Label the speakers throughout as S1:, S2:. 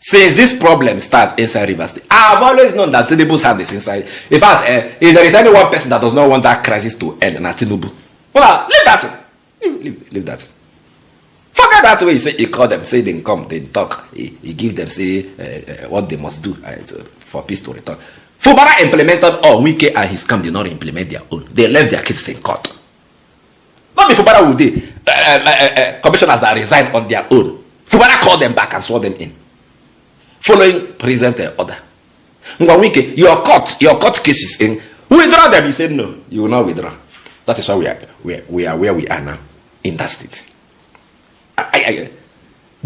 S1: Since this problem starts inside Rivers State, I've always known that Tinubu's hand is inside. In fact, if there is any one person that does not want that crisis to end, na Tinubu. Well, leave that. Leave that. Forget that way. You say you call them, say they come, they talk. He give them say what they must do for peace to return. Fubara implemented all. Wike and his camp did not implement their own. They left their cases in court. Not before Fubara would they commissioners that resigned on their own. Fubara called them back and swore them in, following president order. Wike, your court cases in withdraw them. You said no, you will not withdraw. That is why we are where we are now in that state.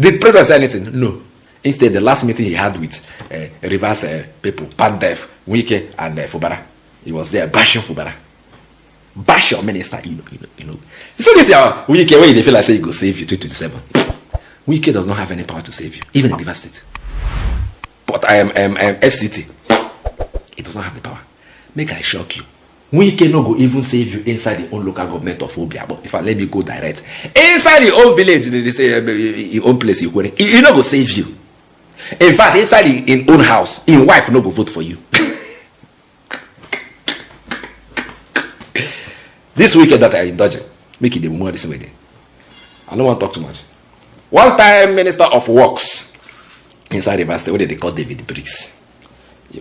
S1: Did president say anything? No. Instead, the last meeting he had with Rivers people, Pandef, Wike, and Fubara, he was there bashing Fubara. Bash your minister, you know. You see this year, Wike, where they feel like say he go save you 2027. Wike does not have any power to save you, even in Rivers State. But I am FCT. It does not have the power. Make I shock you. Wike no go even save you inside the own local government of Obia. But if I let me go direct, inside the own village, they say your own place, he no go save you. In fact, inside in own house, in wife no go vote for you. This weekend that I indulge, make it the more this way. I don't want to talk too much. One time, Minister of Works inside the State, what they call David Briggs.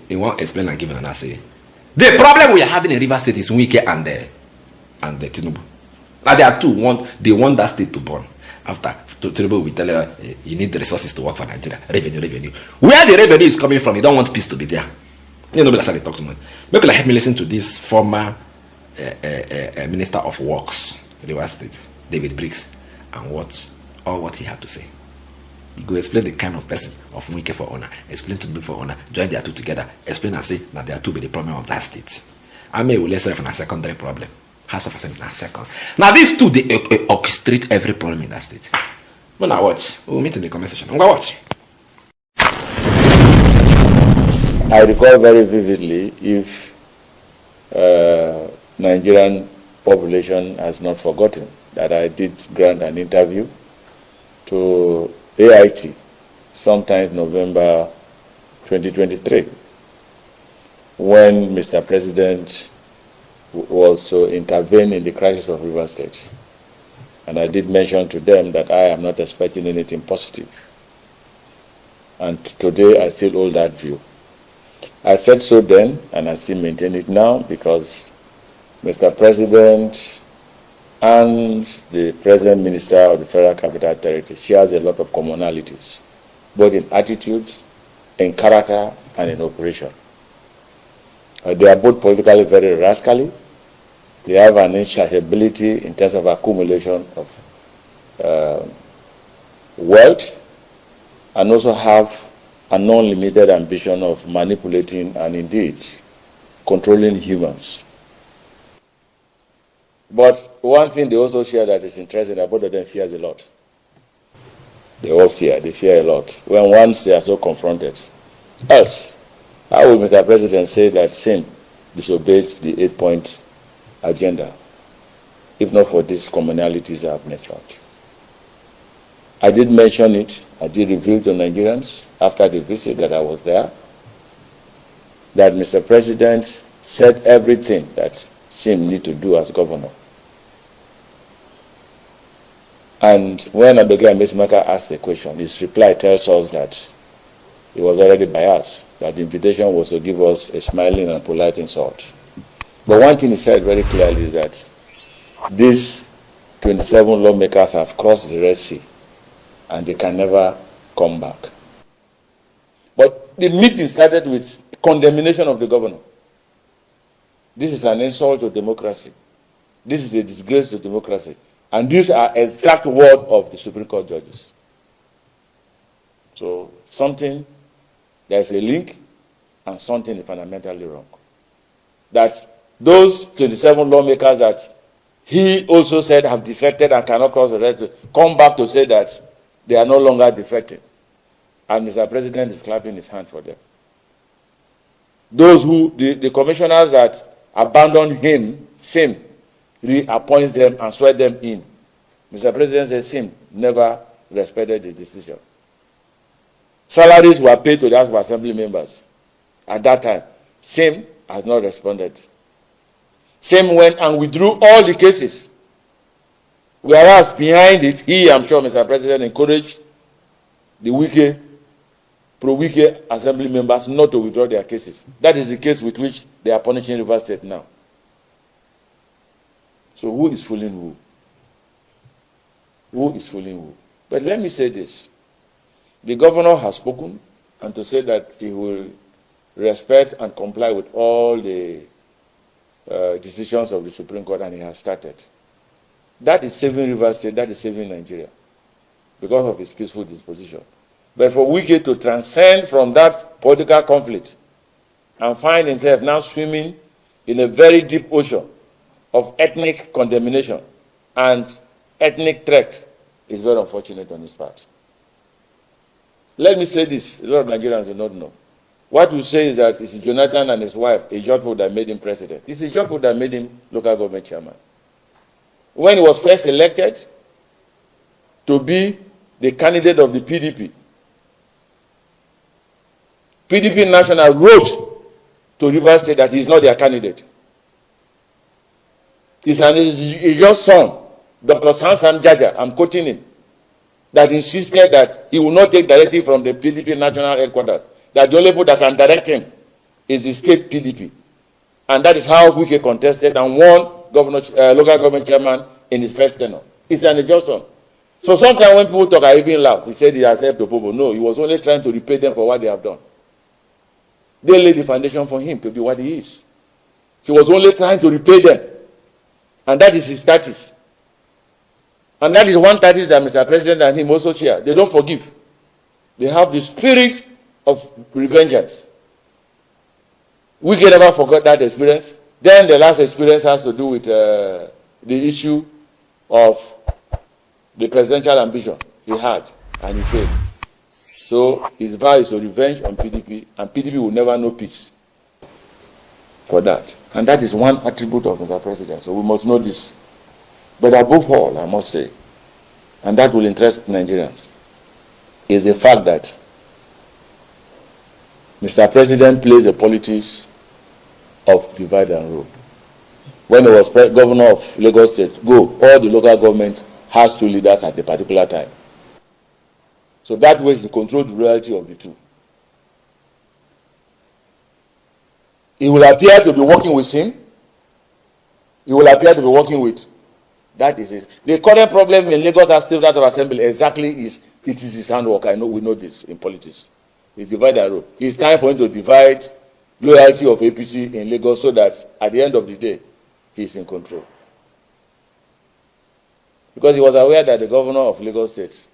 S1: You want to explain and give an answer. The problem we are having in Rivers State is Wike and the Tinubu. Now there are two. One, they want that state to burn. After Tinubu will tell her you need the resources to work for Nigeria. Revenue. Where the revenue is coming from, you don't want peace to be there. You know that's how they talk too much. Maybe like help me listen to this former Minister of Works, Rivers State, David Briggs, and what he had to say. You go explain the kind of person of Wike for honor, explain to me for honor, join their two together, explain and say that there are two be the problem of that state. I may will let's say a secondary problem. House of Assembly na second. Now these two they orchestrate every problem in that state. But now watch. We'll meet in the comment section. I'm gonna watch.
S2: I recall very vividly, if Nigerian population has not forgotten, that I did grant an interview to AIT sometime November 2023, when Mr. President was to intervene in the crisis of Rivers State. And I did mention to them that I am not expecting anything positive. And today I still hold that view. I said so then, and I still maintain it now, because Mr. President and the President Minister of the Federal Capital Territory shares a lot of commonalities, both in attitude, in character, and in operation. They are both politically very rascally. They have an insatiability in terms of accumulation of wealth, and also have an unlimited ambition of manipulating and indeed controlling humans. But one thing they also share that is interesting, that both of them fears a lot. They all fear. They fear a lot. When once they are so confronted. Else, how will Mr. President say that SIM disobeyed the 8-point agenda, if not for these commonalities I have mentioned? I did mention it. I did reveal to Nigerians after the visit that I was there, that Mr. President said everything that SIM need to do as governor. And when Abega Mesmaka asked the question, his reply tells us that it was already by us, that the invitation was to give us a smiling and polite insult. But one thing he said very clearly is that these 27 lawmakers have crossed the Red Sea and they can never come back. But the meeting started with condemnation of the governor. This is an insult to democracy. This is a disgrace to democracy. And these are exact words of the Supreme Court judges. So there is a link, and something is fundamentally wrong. That those 27 lawmakers that he also said have defected and cannot cross the Red Sea come back to say that they are no longer defecting. And Mr. President is clapping his hand for them. Those who, the commissioners that abandoned him, SIM, reappoints them and swear them in. Mr. President says SIM never respected the decision. Salaries were paid to the House of Assembly members at that time. Same has not responded. Same went and withdrew all the cases. Whereas behind it, I'm sure, Mr. President, encouraged the pro-Wike assembly members not to withdraw their cases. That is the case with which they are punishing Rivers State now. So who is fooling who? Who is fooling who? But let me say this. The governor has spoken, and to say that he will respect and comply with all the decisions of the Supreme Court, and he has started. That is saving Rivers State, that is saving Nigeria, because of his peaceful disposition. But for Wike to transcend from that political conflict and find himself now swimming in a very deep ocean of ethnic condemnation and ethnic threat is very unfortunate on his part. Let me say this, a lot of Nigerians do not know. What we say is that it's Jonathan and his wife, a Ejiofor, that made him president. It's Ejiofor that made him local government chairman. When he was first elected to be the candidate of the PDP, PDP National wrote to Rivers State that he is not their candidate. It's your son, Dr. Sam Jaja, I'm quoting him, that insisted that he will not take directive from the PDP National Headquarters, that the only people that can direct him is the state PDP. And that is how Wike contested and won local government chairman in his first tenure. It's an Johnson. So sometimes when people talk, I even laugh. He said he has helped the people. No, he was only trying to repay them for what they have done. They laid the foundation for him to be what he is. He was only trying to repay them. And that is his status. And that is one status that Mr. President and him also share. They don't forgive. They have the spirit of revengeance. We can never forget that experience. Then the last experience has to do with the issue of the presidential ambition he had, and he failed. So his vow is to revenge on PDP, and PDP will never know peace for that. And that is one attribute of Mr. President. So we must know this. But above all, I must say, and that will interest Nigerians, is the fact that Mr. President plays the politics of divide and rule. When he was governor of Lagos State, all the local government has 2 leaders at a particular time. So that way he controlled the reality of the two. He will appear to be working with him. He will appear to be working with. That is it. The current problem in Lagos State House of Assembly exactly is his handwork. I know we know this in politics. It's divide and rule. It's time for him to divide loyalty of APC in Lagos so that at the end of the day, he's in control. Because he was aware that the governor of Lagos State,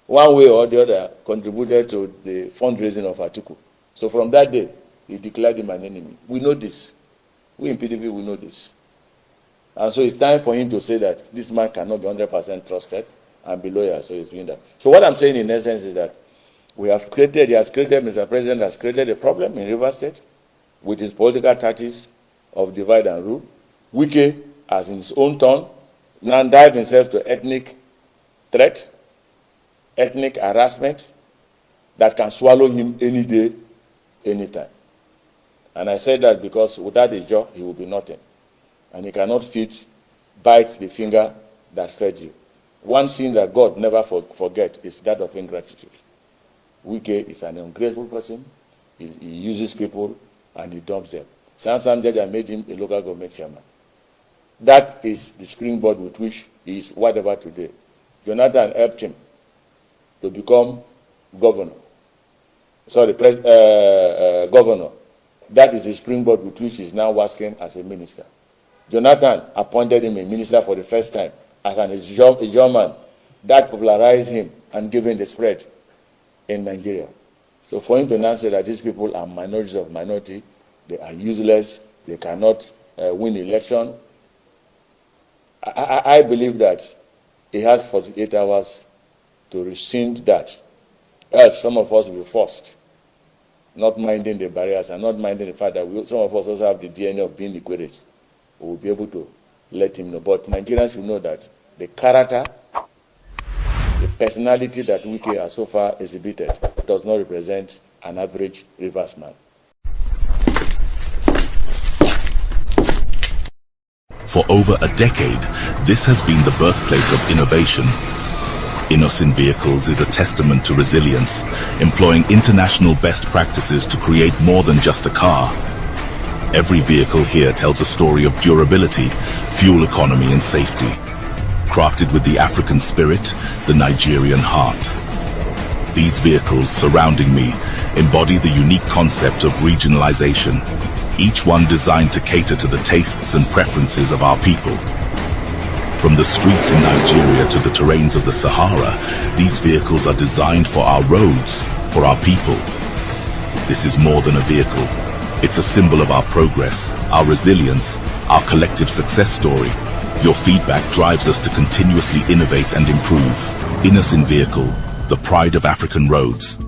S2: one way or the other, contributed to the fundraising of Atiku. So from that day, he declared him an enemy. We know this. We in PDP, we know this. And so it's time for him to say that this man cannot be 100% trusted and be loyal, so he's doing that. So what I'm saying in essence is that Mr. President has created a problem in Rivers State with his political tactics of divide and rule. Wike, as in his own turn, now dived himself to ethnic threat, ethnic harassment that can swallow him any day, anytime. And I said that because without a jaw, he will be nothing. And he cannot bite the finger that fed you. One sin that God never forget is that of ingratitude. Wike is an ungrateful person. He uses people and he dumps them. Sam Jaja made him a local government chairman. That is the springboard with which he is whatever today. Jonathan helped him to become governor. Governor. That is the springboard with which he is now working as a minister. Jonathan appointed him a minister for the first time as a German. That popularized him and gave him the spread in Nigeria. So for him to now say that these people are minorities of minority, they are useless, they cannot win election, I believe that he has 48 hours to rescind that. Else some of us will be forced, not minding the barriers and not minding the fact that some of us also have the DNA of being equated. We will be able to let him know. But Nigerians should know that the character The personality that Wike has so far exhibited does not represent an average riversman.
S3: For over a decade, this has been the birthplace of innovation. Innocent Vehicles is a testament to resilience, employing international best practices to create more than just a car. Every vehicle here tells a story of durability, fuel economy and safety. Crafted with the African spirit, the Nigerian heart. These vehicles surrounding me embody the unique concept of regionalization, each one designed to cater to the tastes and preferences of our people. From the streets in Nigeria to the terrains of the Sahara, these vehicles are designed for our roads, for our people. This is more than a vehicle. It's a symbol of our progress, our resilience, our collective success story. Your feedback drives us to continuously innovate and improve. Innocent Vehicle, the pride of African roads.